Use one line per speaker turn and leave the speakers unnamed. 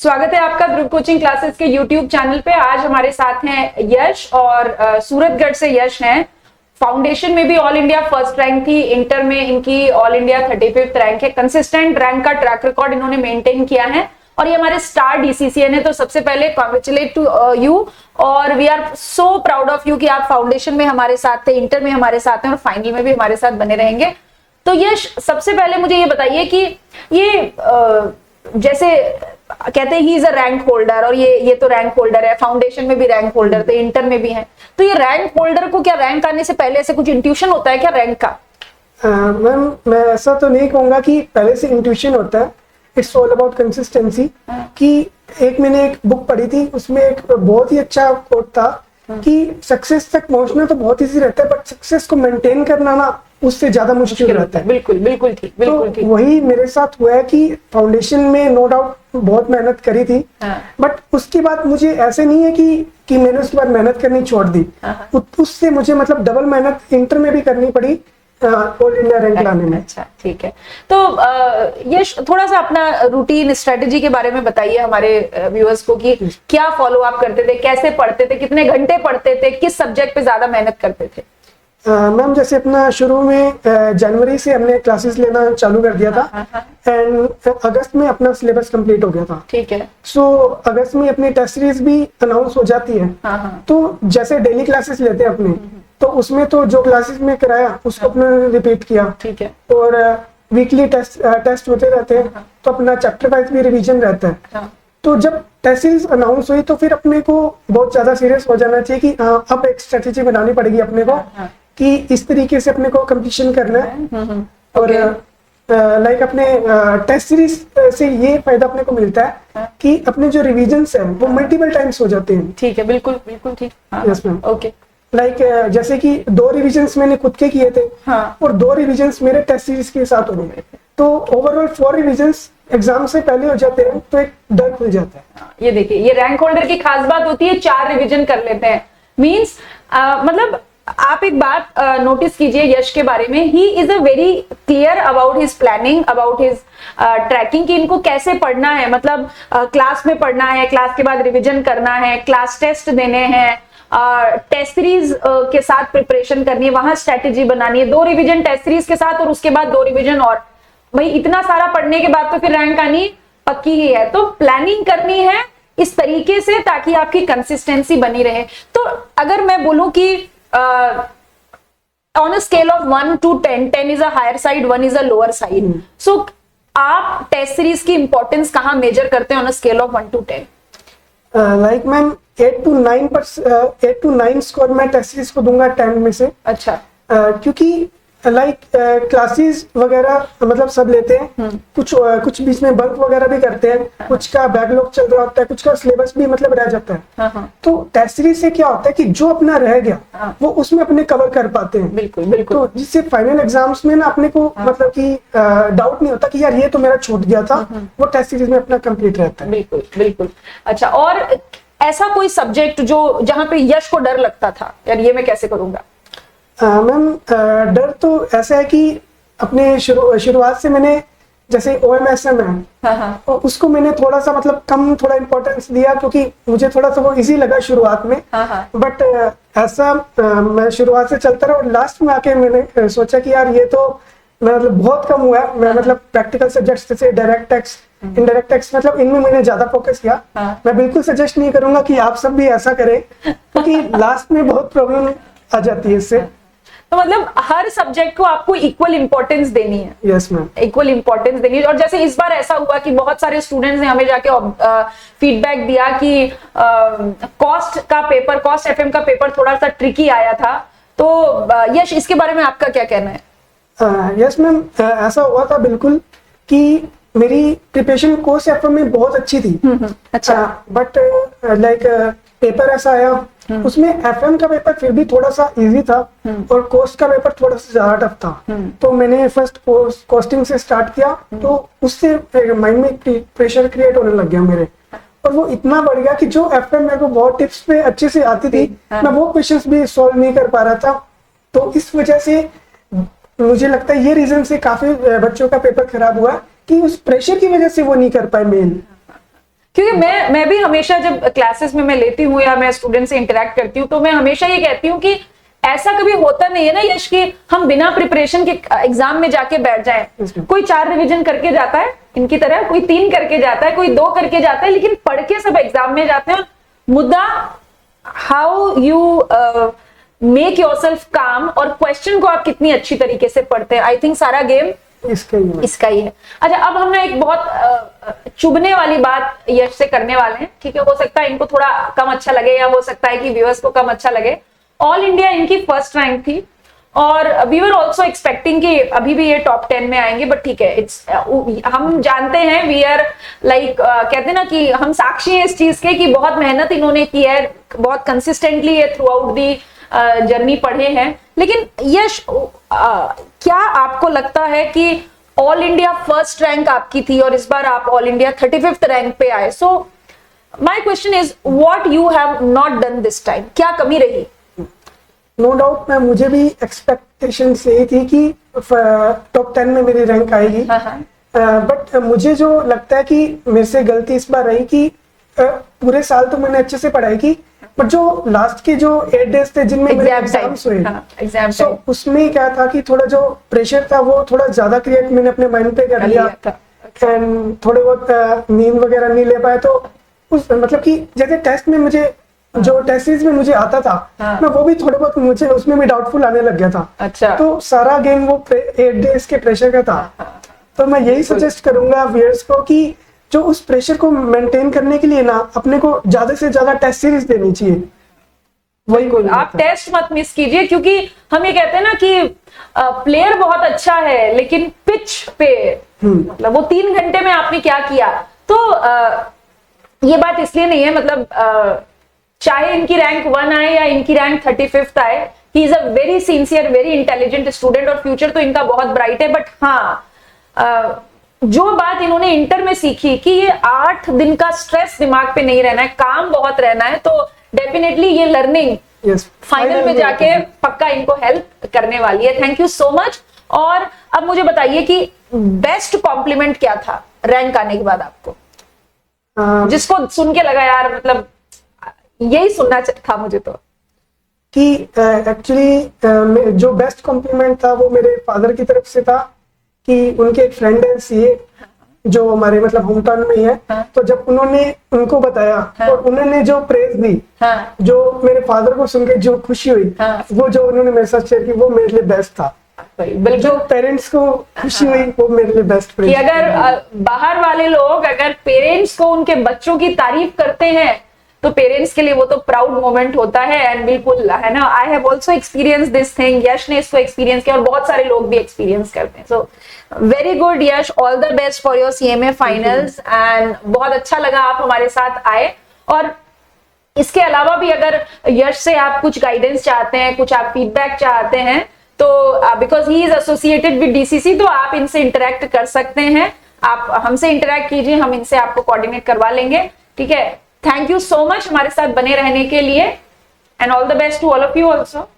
स्वागत है आपका ध्रुव कोचिंग क्लासेस के YouTube चैनल पे। आज हमारे साथ हैं यश और सूरतगढ़ से यश हैं। फाउंडेशन में भी ऑल इंडिया फर्स्ट रैंक थी, इंटर में इनकी ऑल इंडिया 35th रैंक है। कंसिस्टेंट रैंक का ट्रैक रिकॉर्ड इन्होंने मेंटेन किया है और ये हमारे स्टार DCCN है। तो सबसे पहले कॉन्ग्रेचुलेट टू यू और we are so proud of you कि आप फाउंडेशन में हमारे साथ थे, इंटर में हमारे साथ हैं और फाइनल में भी हमारे साथ बने रहेंगे। तो यश, सबसे पहले मुझे ये बताइए कि ये जैसे कहते हैं ही इज अ रैंक होल्डर और ये तो रैंक होल्डर है, फाउंडेशन में भी रैंक होल्डर थे, इंटर में भी है। तो ये रैंक होल्डर को क्या रैंक आने से पहले ऐसे कुछ इंट्यूशन होता है क्या रैंक का?
मैम, मैं ऐसा तो नहीं कहूंगा कि पहले से इंट्यूशन होता है। It's all about consistency. कि मैंने एक बुक पढ़ी थी, उसमें एक बहुत ही अच्छा कोट था कि सक्सेस तक पहुंचना तो बहुत इजी रहता है, बट सक्सेस को मेंटेन करना ना उससे ज्यादा मुश्किल रहता है।
बिल्कुल ठीक।
तो वही मेरे साथ हुआ है कि फाउंडेशन में नो डाउट बहुत मेहनत करी थी, बट उसके बाद मुझे ऐसे नहीं है कि मैंने उसके बाद मेहनत करनी छोड़ दी। उससे मुझे मतलब डबल मेहनत इंटर में भी करनी पड़ी ऑल इंडिया रैंक लाने में।
अच्छा, ठीक है। तो ये थोड़ा सा अपना रूटीन स्ट्रेटेजी के बारे में बताइए हमारे व्यूअर्स को कि क्या फॉलो अप करते थे, कैसे पढ़ते थे, कितने घंटे पढ़ते थे, किस सब्जेक्ट पे ज्यादा मेहनत करते थे?
मैम, जैसे अपना शुरू में जनवरी से हमने क्लासेस लेना चालू कर दिया था एंड अगस्त में अपना सिलेबस कंप्लीट हो गया था।
ठीक है।
सो अगस्त में अपनी टेस्ट सीरीज भी अनाउंस हो जाती है। तो जैसे डेली क्लासेस लेते हैं अपने, तो उसमें तो जो क्लासेस में कराया उसको अपने रिपीट किया।
ठीक है।
और वीकली टेस्ट होते रहते हैं, तो अपना चैप्टर वाइज भी रिवीजन रहता है। तो जब टेस्ट सीरीज अनाउंस हुई तो फिर अपने को बहुत ज्यादा सीरियस हो जाना चाहिए कि अब एक स्ट्रेटेजी बनानी पड़ेगी अपने को कि इस तरीके से अपने को कंप्लीशन करना है। और लाइक अपने टेस्ट सीरीज से ये फायदा अपने को मिलता है कि अपने जो रिवीजन्स हैं वो मल्टीपल टाइम्स हो जाते हैं।
ठीक है, बिल्कुल ठीक।
Yes ma'am.
ओके।
लाइक जैसे कि 2 रिवीजन्स मैंने खुद के किए थे और 2 रिवीजन्स मेरे टेस्ट सीरीज के साथ हो गए, तो ओवरऑल 4 रिवीजन्स एग्जाम से पहले हो जाते हैं, तो एक डर खुल जाता है।
ये देखिए, ये रैंक होल्डर की खास बात होती है, 4 रिवीजन कर लेते हैं। मींस मतलब आप एक बात नोटिस कीजिए यश के बारे में, he is a very clear about his planning, about his tracking कि इनको कैसे पढ़ना है। मतलब क्लास में पढ़ना है, क्लास के बाद रिवीजन करना है, क्लास टेस्ट देने हैं, टेस्ट सीरीज के साथ प्रिपरेशन करनी है, वहां स्ट्रेटेजी बनानी है, 2 रिवीजन टेस्ट सीरीज के साथ और उसके बाद 2 रिवीजन। और भाई इतना सारा पढ़ने के बाद तो फिर रैंक आनी पक्की ही है। तो प्लानिंग करनी है इस तरीके से ताकि आपकी कंसिस्टेंसी बनी रहे। तो अगर मैं बोलूं कि on a scale of 1 to 10, 10 is a higher side, 1 is a lower side, so आप टेस्ट सीरीज की इंपॉर्टेंस कहां मेजर करते हैं on a scale of 1 to 10?
Like ma'am 8 to 9 score मैं टेस्ट सीरीज को दूंगा 10 में से।
अच्छा।
क्योंकि लाइक क्लासेस वगैरह मतलब सब लेते हैं, कुछ बीच में बंक वगैरह भी करते हैं, कुछ का बैकलॉग चल रहा होता है, कुछ का सिलेबस भी मतलब रह जाता है। तो टेस्ट सीरीज से क्या होता है कि जो अपना रह गया वो उसमें अपने कवर कर पाते हैं।
बिल्कुल।
तो जिससे फाइनल एग्जाम्स में ना अपने को मतलब कि डाउट नहीं होता कि यार ये तो मेरा छूट गया था, वो टेस्ट सीरीज में अपना कंप्लीट रहता है।
बिल्कुल। अच्छा, और ऐसा कोई सब्जेक्ट जो जहां पे यश को डर लगता था, यार ये मैं कैसे करूंगा?
मैम, डर तो ऐसा है कि अपने शुरुआत से मैंने जैसे OMSM है तो उसको मैंने थोड़ा सा मतलब थोड़ा इम्पोर्टेंस दिया, क्योंकि मुझे थोड़ा सा वो इजी लगा शुरुआत में। बट ऐसा मैं शुरुआत से चलता रहा और लास्ट में आके मैंने सोचा कि यार ये तो मतलब बहुत कम हुआ है। मैं मतलब प्रैक्टिकल सब्जेक्ट्स जैसे डायरेक्ट टैक्स, इनडायरेक्ट टैक्स, मतलब इनमें मैंने ज्यादा फोकस किया। मैं बिल्कुल सजेस्ट नहीं करूंगा कि आप सब भी ऐसा करें, क्योंकि लास्ट में बहुत प्रॉब्लम आ जाती है इससे।
तो मतलब हर सब्जेक्ट को आपको इक्वल इंपॉर्टेंस देनी है।
यस मैम,
इक्वल इंपॉर्टेंस देनी है। और जैसे इस बार ऐसा हुआ कि बहुत सारे स्टूडेंट्स ने हमें जाके फीडबैक दिया कि कॉस्ट FM का पेपर थोड़ा सा ट्रिकी आया था। तो यश, इसके बारे में आपका क्या कहना है?
यस मैम, ऐसा हुआ था बिल्कुल कि मेरी प्रिपरेशन कोर्स FM में बहुत अच्छी थी।
अच्छा।
बट लाइक पेपर ऐसा आया, उसमें FM का पेपर फिर भी थोड़ा सा इजी था और कॉस्ट का पेपर थोड़ा सा ज्यादा टफ था। तो मैंने फर्स्ट कॉस्टिंग से स्टार्ट किया, तो उससे माइंड में प्रेशर क्रिएट होने लग गया मेरे, और वो इतना बढ़ गया कि जो FM मेरे को बहुत टिप्स पे अच्छे से आती थी, मैं वो क्वेश्चंस भी सॉल्व नहीं कर पा रहा था। तो इस वजह से मुझे लगता है ये रीजन से काफी बच्चों का पेपर खराब हुआ कि उस प्रेशर की वजह से वो नहीं कर पाए मेन।
क्योंकि मैं भी हमेशा जब क्लासेस में मैं लेती हूँ या मैं स्टूडेंट से इंटरेक्ट करती हूँ तो मैं हमेशा ये कहती हूँ कि ऐसा कभी होता नहीं है ना यश कि हम बिना प्रिपरेशन के एग्जाम में जाके बैठ जाएं। कोई 4 रिवीजन करके जाता है इनकी तरह, कोई 3 करके जाता है, कोई 2 करके जाता है, लेकिन पढ़ के सब एग्जाम में जाते हैं। मुद्दा हाउ यू मेक योरसेल्फ काम और क्वेश्चन को आप कितनी अच्छी तरीके से पढ़ते हैं। आई थिंक सारा गेम इसका ही है। अच्छा, अब हम ना एक बहुत चुभने वाली बात यश से करने वाले हैं, ठीक है। हो सकता है इनको थोड़ा कम अच्छा लगे या हो सकता है कि व्यूअर्स को कम अच्छा लगे। ऑल इंडिया इनकी फर्स्ट रैंक थी और वी वर ऑल्सो एक्सपेक्टिंग कि अभी भी ये टॉप 10 में आएंगे, बट ठीक है, इट्स हम जानते हैं, वी आर लाइक कहते हैं ना कि हम साक्षी हैं इस चीज के कि बहुत मेहनत इन्होंने की है, बहुत कंसिस्टेंटली ये थ्रू आउट दी जर्नी पढ़े हैं। लेकिन यश क्या आपको लगता है कि ऑल इंडिया फर्स्ट रैंक आपकी थी और इस बार आप ऑल इंडिया 35th रैंक पे आए, so my question is what you have not done this time, क्या कमी रही?
नो डाउट मैं मुझे भी एक्सपेक्टेशन यही थी कि टॉप 10 में मेरी रैंक आएगी, बट मुझे जो लगता है कि मेरे से गलती इस बार रही कि पूरे साल तो मैंने अच्छे से पढ़ाई की, बट जो लास्ट के जो 8 डेज थे जिनमें मेरे एग्जाम्स हुए, so उसमें क्या था कि थोड़ा जो प्रेशर था वो थोड़ा ज्यादा क्रिएट मैंने अपने माइंड पे कर लिया एंड थोड़े बहुत नींद वगैरह नहीं ले पाए। तो उस मतलब कि जैसे टेस्ट में मुझे जो टेस्ट सीरीज में मुझे आता था मैं वो भी थोड़े बहुत मुझे उसमें भी डाउटफुल आने लग गया था।
अच्छा।
तो सारा गेम वो 8 डेज के प्रेशर का था। तो मैं यही सजेस्ट करूंगा व्यूअर्स को कि जो उस प्रेशर को मेंटेन करने के लिए ना अपने को ज्यादा से ज्यादा टेस्ट सीरीज देनी चाहिए। वही गोल,
आप टेस्ट मत मिस कीजिए, क्योंकि हम ये कहते हैं ना कि प्लेयर बहुत अच्छा है लेकिन पिच पे मतलब वो 3 घंटे में आपने क्या किया। तो ये बात इसलिए नहीं है, मतलब चाहे इनकी रैंक 1 आए या इनकी रैंक 35th आए, ही is a very sincere very intelligent student और फ्यूचर तो इनका बहुत ब्राइट है। बट हाँ, जो बात इन्होंने इंटर में सीखी कि ये 8 दिन का स्ट्रेस दिमाग पे नहीं रहना है, काम बहुत रहना है, तो डेफिनेटली ये लर्निंग फाइनल में जाके पक्का इनको हेल्प करने वाली है। Thank you so much. और अब मुझे बताइए कि बेस्ट कॉम्प्लीमेंट क्या था रैंक आने के बाद आपको, जिसको सुन के लगा यार मतलब यही सुनना था मुझे। तो
कि एक्चुअली जो बेस्ट कॉम्प्लीमेंट था वो मेरे फादर की तरफ से था कि उनके एक फ्रेंड है सीए जो हमारे मतलब होम टाउन में ही है। तो जब उन्होंने उनको बताया और उन्होंने जो प्रेज दी, जो मेरे फादर को सुन के जो खुशी हुई, वो जो उन्होंने मेरे साथ शेयर की वो मेरे लिए बेस्ट था। जो पेरेंट्स को खुशी हुई वो मेरे लिए बेस्ट प्रेज।
अगर बाहर वाले लोग अगर पेरेंट्स को उनके बच्चों की तारीफ करते हैं तो पेरेंट्स के लिए वो तो प्राउड मोमेंट होता है। एंड बिल्कुल है ना, I have also experience this thing, Yash ने इसको एक्सपीरियंस किया और बहुत सारे लोग भी एक्सपीरियंस करते हैं। So very good Yash, all the best for your CMA finals and बहुत अच्छा लगा आप हमारे साथ आए। और इसके अलावा भी अगर यश से आप कुछ गाइडेंस चाहते हैं, कुछ आप फीडबैक चाहते हैं, तो because he is associated with DCC, तो आप इनसे इंटरेक्ट कर सकते हैं। आप हमसे इंटरेक्ट कीजिए, हम इनसे आपको कोऑर्डिनेट करवा लेंगे, ठीक है। थैंक यू सो मच हमारे साथ बने रहने के लिए and all the best to all of you also.